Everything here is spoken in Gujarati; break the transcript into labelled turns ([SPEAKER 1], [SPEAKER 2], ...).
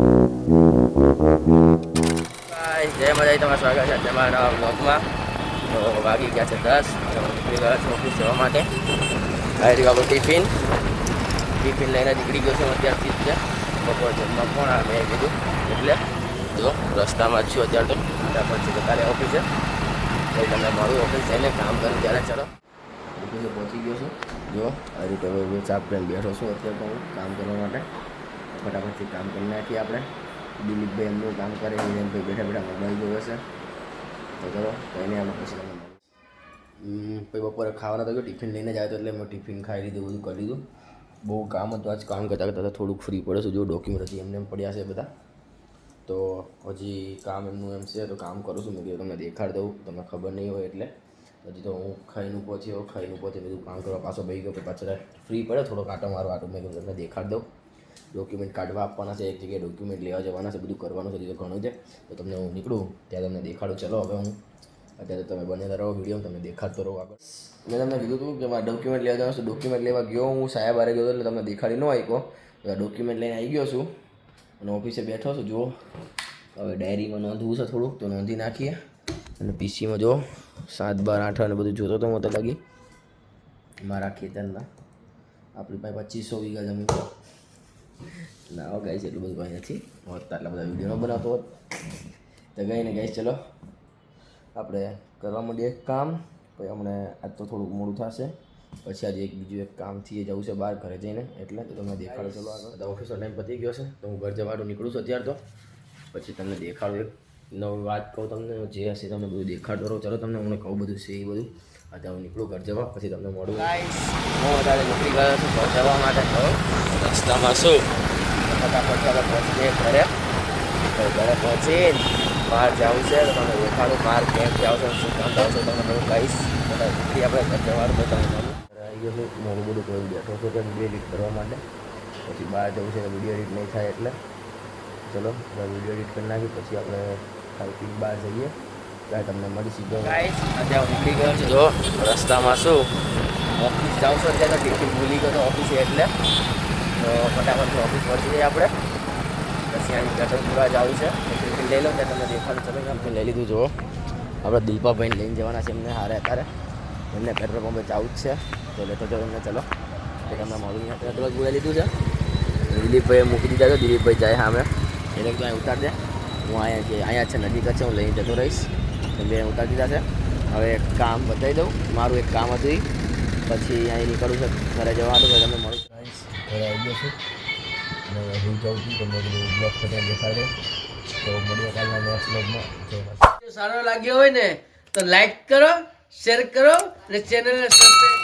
[SPEAKER 1] જય માતાજી, તમારું સ્વાગત છે તમારા બ્લોગમાં. તો વાગી ગયા છે 10 અને હું નીકળી ગયો છું ઓફિસ જવા માટે. આવી આપણું ટિફિન લઈને નીકળી ગયો છું અત્યારથી જ. બપોર જમવા પણ આ મેં કીધું એટલે જો રસ્તામાં જ છું અત્યારે. તો ફટાફટ છે કાલે ઓફિસે તો તમને મારું ઓફિસ જઈને કામ કરું ત્યારે. ચલો ઓફિસે પહોંચી ગયો છું. જો આ રીતે હવે ચાપ કરીને બેઠો છું અત્યારે તો હું કામ કરવા માટે. ફટાફટથી કામ કરી નાખીએ આપણે. દિલીપભાઈ એમનું કામ કરે, હિરેનભાઈ બેઠા બેઠા મોબાઈલ જોવે છે. તો ચલો કહીને આમાં પછી તમે પછી બપોરે ખાવાના તો ટિફિન લઈને જ આવ્યો એટલે મેં ટિફિન ખાઈ લીધું, બધું કરી લીધું. બહુ કામ હતું આજ. કામ કરતાં કરતાં થોડુંક ફ્રી પડે છે. જો ડોક્યુમેન્ટ હજી એમને એમ પડ્યા છે બધા, તો હજી કામ એમનું એમ છે તો કામ કરું છું. મેં કીધું તમને દેખાડ દઉં, તમને ખબર નહીં હોય એટલે. હજી તો હું ખાઈને પહોંચી બધું કામ કરવા પાછો ભાઈ ગયો. પાછળ ફ્રી પડે થોડો કાંટો મારો આટો. મેં કીધું તમને દેખાડ દઉં. ડોક્યુમેન્ટ કાઢવા આપવાના છે, એક જગ્યાએ ડોક્યુમેન્ટ લેવા જવાના છે, બધું કરવાનું છે. હજી તો ઘણું છે. તો તમને હું નીકળું ત્યાં તમને દેખાડું. ચલો હવે હું અત્યારે તમે બનેલા રહો વિડીયો, તમને દેખાડતો રહો આગળ. મેં તમને કીધું હતું કે મારે ડોક્યુમેન્ટ લેવા જવાનું છે. ડોક્યુમેન્ટ લેવા ગયો હું, સાહેબ હારે ગયો એટલે તમને દેખાડી ન આવ્યો. ડોક્યુમેન્ટ લઈને આવી ગયો છું અને ઓફિસે બેઠો છું. જુઓ હવે ડાયરીમાં નોંધવું છે થોડુંક, તો નોંધી નાખીએ. અને પીસીમાં જો 7, 12, 8 અને બધું જોતો તો હું તો લાગી મારા ખેતરના. આપણી પાસે 2500 વીઘા જમીન છે. ના હો ગાઈસ, એટલું બધું કંઈ નથી હોત તો આટલા બધા વિડીયો ન બનાવતો હોત. તો ગઈ ને ગાઈસ, ચલો આપણે કરવા માંડીએ કામ. પછી હમણે આજ તો થોડુંક મોડું થશે. પછી આજે બીજું એક કામથી જવું છે બહાર ઘરે જઈને, એટલે તો તમને દેખાડો. ચલો આગળ બધા ઓફિસનો ટાઈમ પતી ગયો છે તો હું ઘર જવાનું નીકળું છું અત્યારે. તો પછી તમને દેખાડું, એક નવી વાત કહું તમને, જે હશે તમને બધું દેખાડતો રહો. ચલો તમને હું કહું બધું છે એ બધું. અત્યારે હું નીકળું ઘર જવા, પછી તમને મળું. હું અત્યારે નીકળી ગયો છું ઘર જવા માટે. તો રસ્તામાં શું ફટાફટ ચાલો પહોંચી જઈએ ઘરે. ઘરે પહોંચીને બહાર જવું છે તો તમને દેખાડું બહાર કેમ જાવ છો, શું કામ જાવ છો, તમને બધું કહીશ. નીકળી આપણે ઘર જવાનું તો તમે મળું. ઘરે આવી ગયો છું, મોડું બધું કોઈ બેઠો છો કે વિડીયો એડિટ કરવા માટે. પછી બહાર જવું છે, વિડીયો એડિટ નહીં થાય એટલે ચલો વિડીયો એડિટ કરી નાખી. પછી આપણે ખાઈ પીને બહાર જઈએ ત્યારે તમને મળી સીધો. અત્યારે નીકળી ગયો છે. જો રસ્તામાં શું ઓફિસ જાઉં છું અત્યારે. તો ટિફિન ભૂલી ગયો તો ઓફિસે એટલે તો ફટાફટ ઓફિસ પહોંચી જઈએ આપણે. પછી અહીં પેટ્રોલ પૂરા જવું છે. ટિફિન લઈ લો ત્યાં તમને દેખાડું. ચલો ટિફિન લઈ લીધું. જુઓ આપણે દિલપાભાઈને લઈને જવાના છે એમને હારે અત્યારે. એમને પેટ્રોલ પંપે જવું જ છે તો લેતો જાઓ એમને. ચલો તો તમને મળું. પેટ્રોલ પૂરા લીધું છે. દિલીપભાઈએ મૂકી દીધા છે. દિલીપભાઈ જાય સામે, એને તો અહીં ઉતાર દે. હું અહીંયા છે, નજીક જ છે, હું લઈને જતો રહીશ. બે ઉતારી દીધા છે. હવે એક કામ બતાવી દઉં, મારું એક કામ હતું પછી અહીં નીકળું છે ઘરે જવાનું. તો તમને મળું. ઘરે આવી ગયો છું અને હું જાઉં છું. તમને બધું બ્લોગ કરીને દેખાડે. તો મળીએ કાલના નેક્સ્ટ બ્લોગમાં. જો સારો લાગ્યો હોય ને તો લાઈક કરો, શેર કરો અને ચેનલને સબસ્ક્રાઈબ